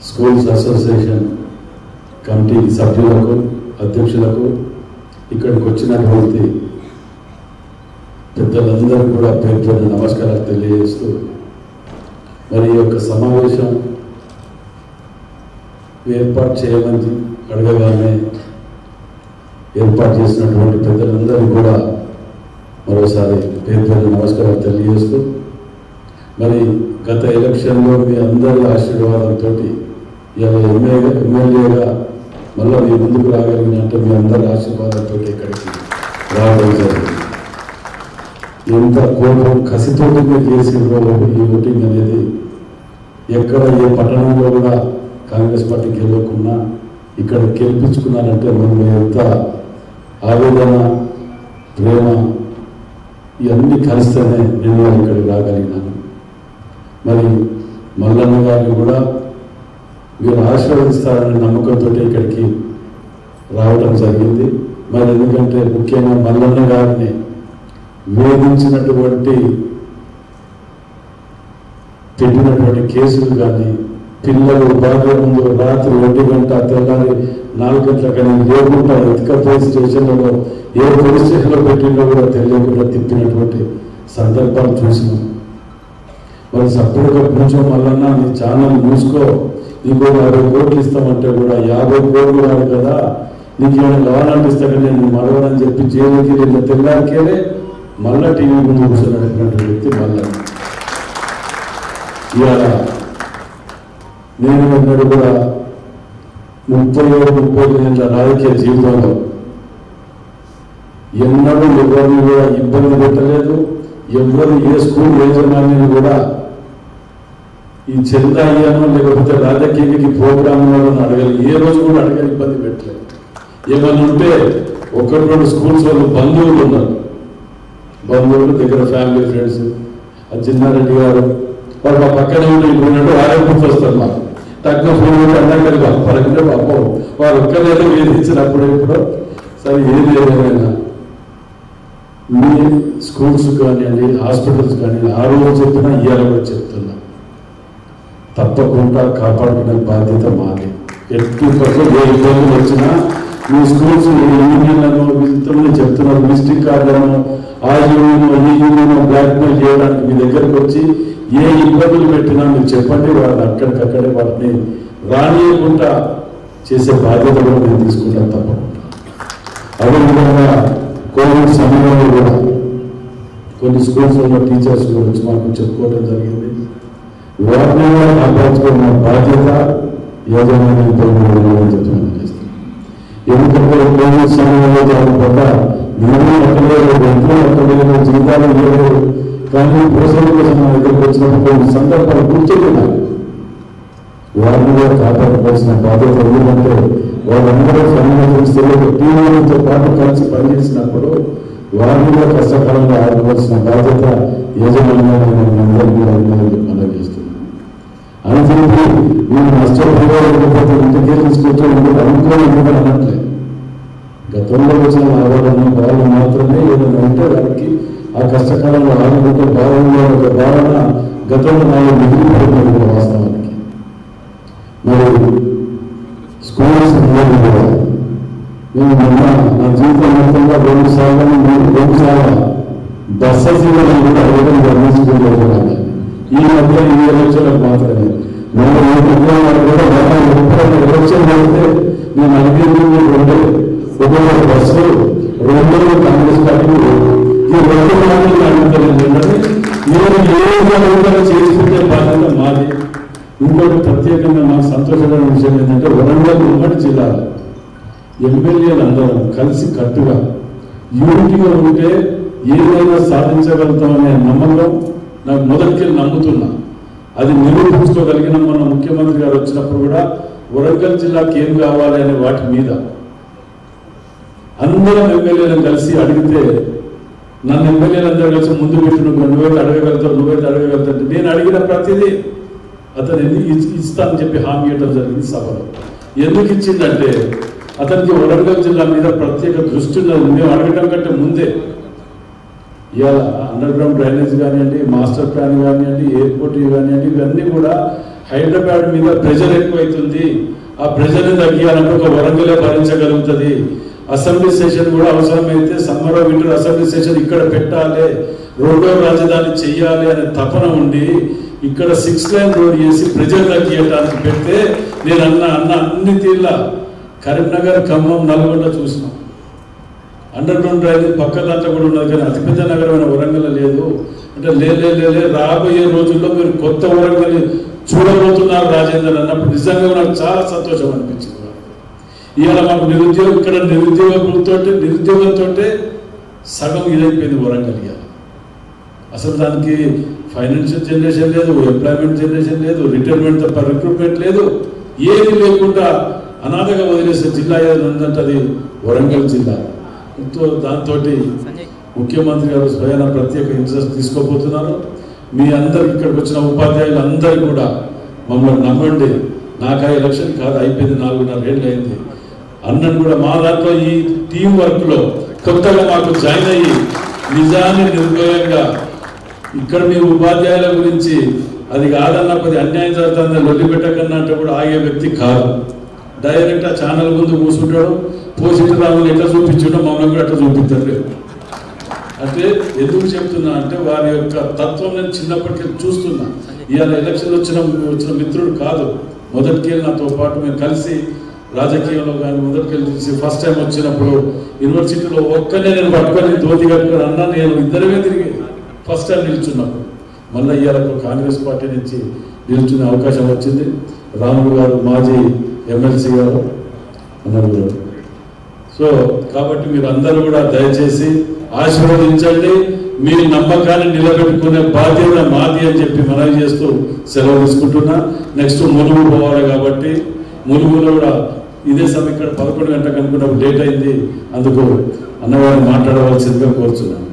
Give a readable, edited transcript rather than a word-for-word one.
Schools association committee సభ్యులకు అధ్యక్షులకు ఇక్కడికి వచ్చినటువంటి పెద్దలందరూ కూడా పేరు నమస్కారాలు తెలియజేస్తూ మరి ఈ యొక్క సమావేశం ఏర్పాటు చేయమని అడగగానే ఏర్పాటు చేసినటువంటి పెద్దలందరూ కూడా మరోసారి పేరు నమస్కారాలు తెలియజేస్తూ మరి గత ఎలక్షన్లో మీ అందరి ఆశీర్వాదంతో ఇలా ఎమ్మెల్యేగా మళ్ళీ మీ ముందుకు రాగలిగినట్టు మీ అందరి ఆశీర్వాదంతో ఇక్కడికి రావడం జరిగింది. ఎంత కోపం కసితోటి మీరు చేసిన ఈ ఓటింగ్ అనేది ఎక్కడ ఏ పట్టణంలో కూడా కాంగ్రెస్ పార్టీ గెలవకుండా ఇక్కడ గెలిపించుకున్నారంటే మనం ఎంత ఆవేదన ప్రేమ ఇవన్నీ కలిస్తేనే నేను ఇక్కడికి రాగలిగినాను. మరి మల్లన్న గారిని కూడా మీరు ఆశీర్వదిస్తారనే నమ్మకంతో ఇక్కడికి రావడం జరిగింది. మరి ఎందుకంటే ముఖ్యంగా మల్లన్న గారిని వేధించినటువంటి పెట్టినటువంటి కేసులు కానీ పిల్లలు భార్య ముందు రాత్రి 1 గంట తెల్లారి 4 గంటల కానీ లేకుండా ఎత్తుకపోయి స్టేషన్లలో ఏ పోలీస్ స్టేషన్లో పెట్టిందో కూడా తెలియకుండా తిప్పినటువంటి సందర్భాలు చూసినాం. మరి సపరేట్గా కొంచెం మళ్ళన్నా నీ ఛానల్ మూసుకో, నీకు 50 కోట్లు ఇస్తామంటే కూడా 50 కోట్లు కాదు కదా, నీకు ఏమైనా కావాలంటే ఇస్తాక నేను మరవనని చెప్పి జైలుకి వెళ్ళిన తెల్లారికేనే మళ్ళా టీవీ ముందు కూర్చొని వ్యక్తి మళ్ళా. ఇవాళ నేను అన్నాడు కూడా 30 రాజకీయ జీవితంలో ఎన్నడూ ఎవరిని కూడా ఇబ్బంది పెట్టలేదు. ఎవరు ఏ స్కూల్ యాజమాన్యం కూడా ఈ చందా అయ్యానో లేకపోతే రాజకీయానికి ప్రోగ్రామ్ వాళ్ళని అడగాలి, ఏ రోజు కూడా అడగాలి, ఇబ్బంది పెట్టలేదు. ఏమన్నా ఉంటే 1-2 స్కూల్స్ వాళ్ళు బంధువులు ఉన్నారు, బంధువులు దగ్గర ఫ్యామిలీ ఫ్రెండ్స్. ఆ చిన్నారెడ్డి గారు వాళ్ళు మా పక్కనే ఉండిపోయినట్టు ఆరోగ్యం వస్తారు. మాకు తగ్గ ఫోన్ ఉంటే అన్నాకలు పరకంటే పాపం వారు ఒక్కలేదో వేధించినప్పుడు ఇప్పుడు సరే ఏది ఏదైనా మీ స్కూల్స్ కానివ్వండి హాస్పిటల్స్ కానివ్వండి ఆ రోజు చెప్పినా ఇవాళ కూడా చెప్తున్నా తప్పకుండా కాపాడుకునే బాధ్యత మాది. ఎట్టి పట్ల ఏ ఇబ్బందులు వచ్చినా మీ స్కూల్స్ యూనియన్లను ఇంతమంది చెప్తున్నారు, విజిటింగ్ కార్డులను ఆ యూనియన్ ఈ యూనియన్ బ్లాక్మెయిల్ చేయడానికి మీ దగ్గరకు వచ్చి ఏ ఇబ్బందులు పెట్టినా మీరు చెప్పండి, వాళ్ళు అక్కడికక్కడే వాటిని రానియకుండా చేసే బాధ్యత కూడా నేను తీసుకుంటాను తప్పకుండా. అదేవిధంగా కోవిడ్ సమయంలో కూడా కొన్ని స్కూల్స్లో టీచర్స్ గురించి మాకు చెప్పుకోవడం జరిగింది. వాటిని కూడా కాపాడుకున్న బాధ్యత యాజమాన్యంతో చెప్తున్నాను చేస్తాను. ఎందుకంటే కోవిడ్ సమయంలో జరగకుండా నేను అక్కలేదు, ఎంతో అక్కలేదు, జీవితాలు లేదు, కానీ పోషణ కోసం నా దగ్గరికి వచ్చినప్పుడు కొన్ని సందర్భాలు గుర్తున్నాయి. వారిని కూడా కాపాడుకోవాల్సిన బాధ్యత. ఎందుకంటే వాళ్ళందరూ సంబంధించిన టీవీలతో పాటు కలిసి పనిచేసినప్పుడు వారిని కూడా కష్టకాలంగా ఆడుకోవాల్సిన బాధ్యత యజమాన్యాన్ని అందరికీ కూడా మనం చేస్తున్నాం. అని చెప్పి నేను నష్టపోతే ఇంటికే తీసుకొచ్చి అనుకోని అనట్లేదు. గతంలో వచ్చిన ఆధారాన్ని వాళ్ళు మాత్రమే ఏదైనా ఉంటే వారికి ఆ కష్టకాలంలో ఆదుకుంటే బాగుండే ఒక భావన గతంలో నాకు మిగిలిపోయినది వాస్తవానికి. మరి స్కూల్స్ కూడా నేను మొన్న నా జీవితం మొత్తంగా 2 సార్లు బస్సు జీవనం కూడా అడగడం గమనించుకోలేదు. ఈ మధ్య ఈ ఎలక్షన్లకు మాత్రమే నేను కూడా ఎలక్షన్ పడితే నేను అడిగింది ఒక బస్సు 2 కాంగ్రెస్ పార్టీ ఈ 2 పార్టీలు అడుగుతాను ఏంటంటే నేను ఏ చేసుకుంటే బాధ్యత మాది. ఇంకోటి ప్రత్యేకంగా నాకు సంతోషమైన విషయం ఏంటంటే వరంగల్ ఉమ్మడి జిల్లాలో ఎమ్మెల్యేలు అందరం కలిసి కట్టుగా యూనిటీగా ఉంటే ఏదైనా సాధించగలుగుతామనే నమ్మకం నాకు మొదటికెళ్ళి నమ్ముతున్నా. అది నిరూపించుకోగలిగిన మన ముఖ్యమంత్రి గారు వచ్చినప్పుడు కూడా వరంగల్ జిల్లాకి ఏం కావాలి అనే వాటి మీద అందరం ఎమ్మెల్యేలను కలిసి అడిగితే నన్ను ఎమ్మెల్యేలందరూ కలిసి ముందు పెట్టి నువ్వైతే అడగగలుగుతావు, నువ్వైతే అడగగలుగుతావు. నేను అడిగిన ప్రతిదీ అతను ఎందుకు ఇస్తానని చెప్పి హామీ ఇవ్వడం జరిగింది సభలో. ఎందుకు ఇచ్చిందంటే అతనికి వరంగల్ జిల్లా మీద ప్రత్యేక దృష్టి ఉన్నది. మేము అడగడం కంటే ముందే ఇవాళ అండర్ గ్రౌండ్ డ్రైనేజ్ కానివ్వండి, మాస్టర్ ప్లాన్ కానివ్వండి, ఎయిర్పోర్ట్ కానివ్వండి, ఇవన్నీ కూడా హైదరాబాద్ మీద ప్రెజర్ ఎక్కువైతుంది, ఆ ప్రెజర్ని తగ్గియాలంటే ఒక వరంగలే భరించగలుగుతుంది. అసెంబ్లీ సెషన్ కూడా అవసరమైతే సమ్మర్ వింటర్ అసెంబ్లీ సెషన్ ఇక్కడ పెట్టాలి, రెండో రాజధాని చెయ్యాలి అనే తపన ఉండి ఇక్కడ 6 లైన్ రోడ్ చేసి ప్రెజర్ తగ్గియటానికి పెడితే నేను అన్ని తీర్ల కరీంనగర్, ఖమ్మం, నల్గొండ చూసినాం. అండర్ గ్రౌండ్ డ్రైనేజ్ పక్క దాంట్లో కూడా ఉన్నది, కానీ అతిపెద్ద నగరమైన వరంగల్ లేదు. అంటే లే రాబోయే రోజుల్లో మీరు కొత్త వరంగల్ చూడబోతున్నారు రాజేందర్ అన్నప్పుడు నిజంగా నాకు చాలా సంతోషం అనిపించింది. ఇవాళ మాకు నిరుద్యోగం, ఇక్కడ నిరుద్యోగంతో సగం ఇదైపోయింది వరంగల్. ఇవాళ అసలు దానికి ఫైనాన్షియల్ జనరేషన్ లేదు, ఎంప్లాయ్మెంట్ జనరేషన్ లేదు, రిటైర్మెంట్ తప్ప రిక్రూట్మెంట్ లేదు, ఏది లేకుండా అనాథగా వదిలేసే జిల్లా ఏదంటే అది వరంగల్ జిల్లా. దాంతో ముఖ్యమంత్రి గారు స్వయాన ప్రత్యేక ఇంట్రెస్ట్ తీసుకోబోతున్నారు. మీ అందరికి ఇక్కడికి వచ్చిన ఉపాధ్యాయులు అందరూ కూడా మమ్మల్ని నమ్మండి. నాకు ఆ ఎలక్షన్ కాదు, అయిపోయింది, 4.5 ఏళ్ళు అయింది. అన్నను కూడా మా దాంట్లో ఈ టీం వర్క్లో కొత్తగా మాకు జాయిన్ అయ్యి నిజాన్ని నిర్భయంగా ఇక్కడ మీ ఉపాధ్యాయుల గురించి అది కాదన్నప్పుడు అన్యాయం జరుగుతుంది లొల్లి పెట్టకన్నా అంటే కూడా ఆగే వ్యక్తి కాదు. డైరెక్ట్ ఆ ఛానల్ ముందు కూర్చుంటాడు, పోసిటి రాములు ఎట్లా చూపించడం మమ్మల్ని కూడా అట్లా చూపించట్లేదు. అంటే ఎందుకు చెప్తున్నా అంటే వారి యొక్క తత్వం నేను చిన్నప్పటికీ చూస్తున్నా. ఇవాళ ఎలక్షన్ వచ్చిన మిత్రుడు కాదు, మొదటికెళ్ళి నాతో పాటు మేము కలిసి రాజకీయంలో కానీ మొదటికెళ్ళి చూసి ఫస్ట్ టైం వచ్చినప్పుడు యూనివర్సిటీలో ఒక్కనే నేను పట్టుకొని ధోతి కట్టుకొని అన్నా నేను ఇద్దరమే తిరిగి ఫస్ట్ టైం నిల్చున్నప్పుడు. మళ్ళీ ఇవాళ కాంగ్రెస్ పార్టీ నుంచి నిల్చునే అవకాశం వచ్చింది. రాములు గారు మాజీ ఎమ్మెల్సీ గారు అన్నారు. సో కాబట్టి మీరు అందరూ కూడా దయచేసి ఆశీర్వదించండి. మీ నమ్మకాన్ని నిలబెట్టుకునే బాధ్యత మాది అని చెప్పి మనవి చేస్తూ సెలవు తీసుకుంటున్నా. నెక్స్ట్ ములుగు పోవాలి కాబట్టి ములుగులో కూడా ఇదే సమయం ఇక్కడ 11 గంటలకు అనుకున్నప్పుడు లేట్ అయింది, అందుకు అన్నవారిని మాట్లాడవలసిందిగా కోరుచున్నాను.